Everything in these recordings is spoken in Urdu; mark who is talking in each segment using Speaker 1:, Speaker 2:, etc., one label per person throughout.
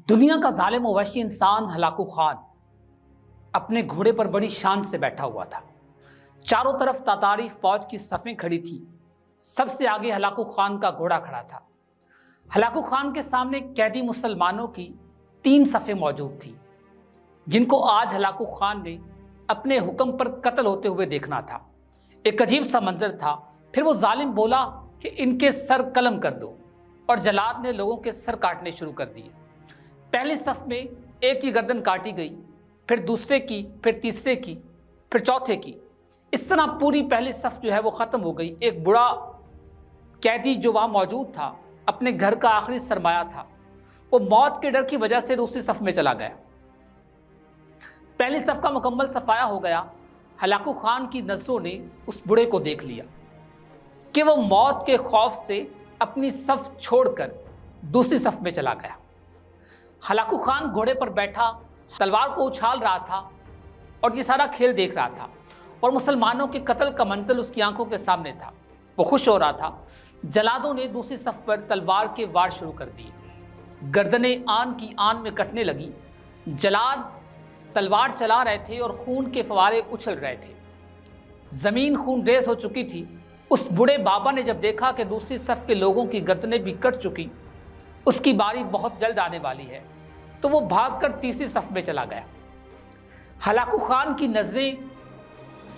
Speaker 1: دنیا کا ظالم و وحشی انسان ہلاکو خان اپنے گھوڑے پر بڑی شان سے بیٹھا ہوا تھا۔ چاروں طرف تاتاری فوج کی صفیں کھڑی تھی۔ سب سے آگے ہلاکو خان کا گھوڑا کھڑا تھا۔ ہلاکو خان کے سامنے قیدی مسلمانوں کی 3 صفیں موجود تھیں، جن کو آج ہلاکو خان نے اپنے حکم پر قتل ہوتے ہوئے دیکھنا تھا۔ ایک عجیب سا منظر تھا۔ پھر وہ ظالم بولا کہ ان کے سر قلم کر دو، اور جلاد نے لوگوں کے سر کاٹنے شروع کر دیے۔ پہلی صف میں ایک کی گردن کاٹی گئی، پھر دوسرے کی، پھر تیسرے کی، پھر چوتھے کی۔ اس طرح پوری پہلی صف جو ہے وہ ختم ہو گئی۔ ایک بڑا قیدی جو وہاں موجود تھا، اپنے گھر کا آخری سرمایہ تھا، وہ موت کے ڈر کی وجہ سے دوسری صف میں چلا گیا۔ پہلی صف کا مکمل صفایا ہو گیا۔ ہلاکو خان کی نظروں نے اس بوڑھے کو دیکھ لیا کہ وہ موت کے خوف سے اپنی صف چھوڑ کر دوسری صف میں چلا گیا۔ ہلاکو خان گھوڑے پر بیٹھا تلوار کو اچھال رہا تھا اور یہ سارا کھیل دیکھ رہا تھا، اور مسلمانوں کے قتل کا منظر اس کی آنکھوں کے سامنے تھا۔ وہ خوش ہو رہا تھا۔ جلادوں نے دوسری صف پر تلوار کے وار شروع کر دیے۔ گردنیں آن کی آن میں کٹنے لگی۔ جلاد تلوار چلا رہے تھے اور خون کے فوارے اچھل رہے تھے۔ زمین خون ریز ہو چکی تھی۔ اس بوڑھے بابا نے جب دیکھا کہ دوسری صف کے لوگوں کی گردنیں بھی کٹ چکی، اس کی باری بہت جلد آنے والی ہے، تو وہ بھاگ کر تیسری صف میں چلا گیا۔ ہلاکو خان کی نظریں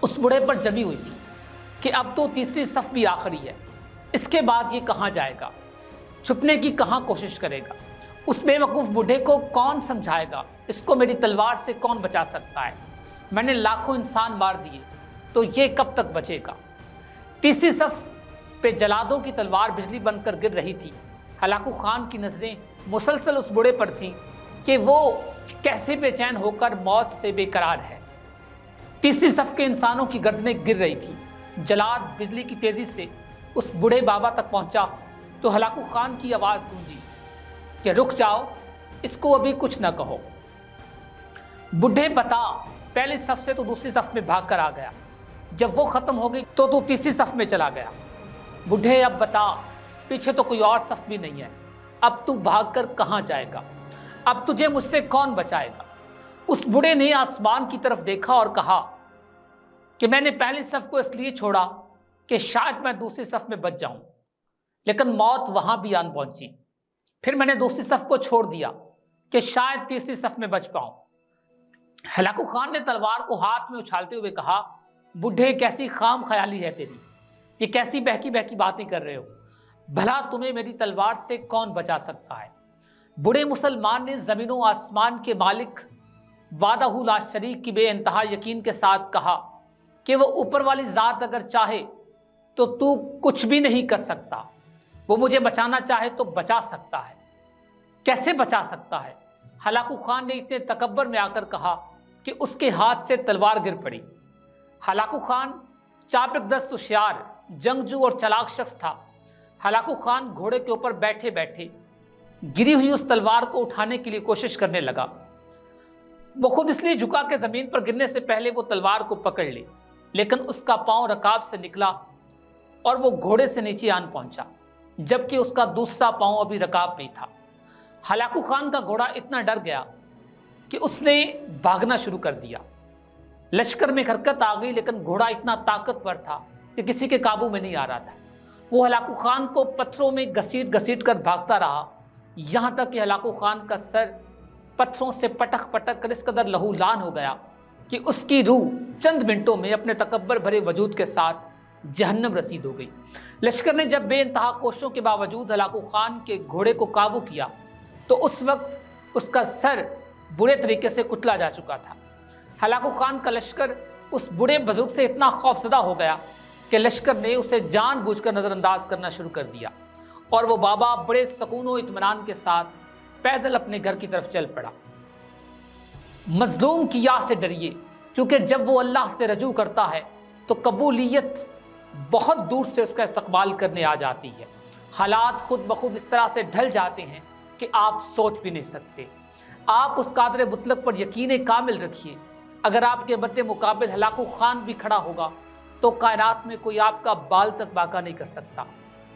Speaker 1: اس بوڑھے پر جمی ہوئی تھی کہ اب تو تیسری صف بھی آخری ہے، اس کے بعد یہ کہاں جائے گا، چھپنے کی کہاں کوشش کرے گا، اس بے وقوف بوڑھے کو کون سمجھائے گا، اس کو میری تلوار سے کون بچا سکتا ہے، میں نے لاکھوں انسان مار دیے تو یہ کب تک بچے گا۔ تیسری صف پہ جلادوں کی تلوار بجلی بن کر گر رہی تھی۔ ہلاکو خان کی نظریں مسلسل اس بوڑھے پر تھیں کہ وہ کیسے بے چین ہو کر موت سے بے قرار ہے۔ تیسری صف کے انسانوں کی گردنیں گر رہی تھیں۔ جلاد بجلی کی تیزی سے اس بوڑھے بابا تک پہنچا تو ہلاکو خان کی آواز گونجی کہ رک جاؤ، اس کو ابھی کچھ نہ کہو۔ بوڑھے بتا، پہلی صف سے تو دوسری صف میں بھاگ کر آ گیا، جب وہ ختم ہو گئی تو تیسری صف میں چلا گیا۔ بوڑھے اب بتا، پیچھے تو کوئی اور صف بھی نہیں ہے، اب تو بھاگ کر کہاں جائے گا، اب تجھے مجھ سے کون بچائے گا۔ اس بوڑھے نے آسمان کی طرف دیکھا اور کہا کہ میں نے پہلی صف کو اس لیے چھوڑا کہ شاید میں دوسری صف میں بچ جاؤں، لیکن موت وہاں بھی آن پہنچی۔ پھر میں نے دوسری صف کو چھوڑ دیا کہ شاید تیسری صف میں بچ پاؤں۔ ہلاکو خان نے تلوار کو ہاتھ میں اچھالتے ہوئے کہا، بوڑھے کیسی خام خیالی ہے تیری، یہ کیسی بہکی بہکی باتیں کر رہے ہو، بھلا تمہیں میری تلوار سے کون بچا سکتا ہے۔ بوڑھے مسلمان نے زمین و آسمان کے مالک وحدہ لا شریک کی بے انتہا یقین کے ساتھ کہا کہ وہ اوپر والی ذات اگر چاہے تو کچھ بھی نہیں کر سکتا، وہ مجھے بچانا چاہے تو بچا سکتا ہے۔ کیسے بچا سکتا ہے؟ ہلاکو خان نے اتنے تکبر میں آ کر کہا کہ اس کے ہاتھ سے تلوار گر پڑی۔ ہلاکو خان چابک دست ہوشیار، جنگجو اور چلاک شخص تھا۔ ہلاکو خان گھوڑے کے اوپر بیٹھے بیٹھے گری ہوئی اس تلوار کو اٹھانے کے لیے کوشش کرنے لگا۔ وہ خود اس لیے جھکا کہ زمین پر گرنے سے پہلے وہ تلوار کو پکڑ لے، لیکن اس کا پاؤں رکاب سے نکلا اور وہ گھوڑے سے نیچے آن پہنچا، جبکہ اس کا دوسرا پاؤں ابھی رکاب میں تھا۔ ہلاکو خان کا گھوڑا اتنا ڈر گیا کہ اس نے بھاگنا شروع کر دیا۔ لشکر میں حرکت آ گئی، لیکن گھوڑا اتنا طاقتور تھا کہ کسی کے قابو میں نہیں آ رہا تھا۔ وہ ہلاکو خان کو پتھروں میں گھسیٹ گھسیٹ کر بھاگتا رہا، یہاں تک کہ ہلاکو خان کا سر پتھروں سے پٹک پٹک کر اس قدر لہولان ہو گیا کہ اس کی روح چند منٹوں میں اپنے تکبر بھرے وجود کے ساتھ جہنم رسید ہو گئی۔ لشکر نے جب بے انتہا کوششوں کے باوجود ہلاکو خان کے گھوڑے کو قابو کیا تو اس وقت اس کا سر برے طریقے سے کچلا جا چکا تھا۔ ہلاکو خان کا لشکر اس بڑے بزرگ سے اتنا خوفزدہ ہو گیا کہ لشکر نے اسے جان بوجھ کر نظر انداز کرنا شروع کر دیا، اور وہ بابا بڑے سکون و اطمینان کے ساتھ پیدل اپنے گھر کی طرف چل پڑا۔ مظلوم کی آہ سے ڈریے، کیونکہ جب وہ اللہ سے رجوع کرتا ہے تو قبولیت بہت دور سے اس کا استقبال کرنے آ جاتی ہے۔ حالات خود بخود اس طرح سے ڈھل جاتے ہیں کہ آپ سوچ بھی نہیں سکتے۔ آپ اس قادر مطلق پر یقین کامل رکھیے، اگر آپ کے مد مقابل ہلاکو خان بھی کھڑا ہوگا تو کائنات میں کوئی آپ کا بال تک واقع نہیں کر سکتا۔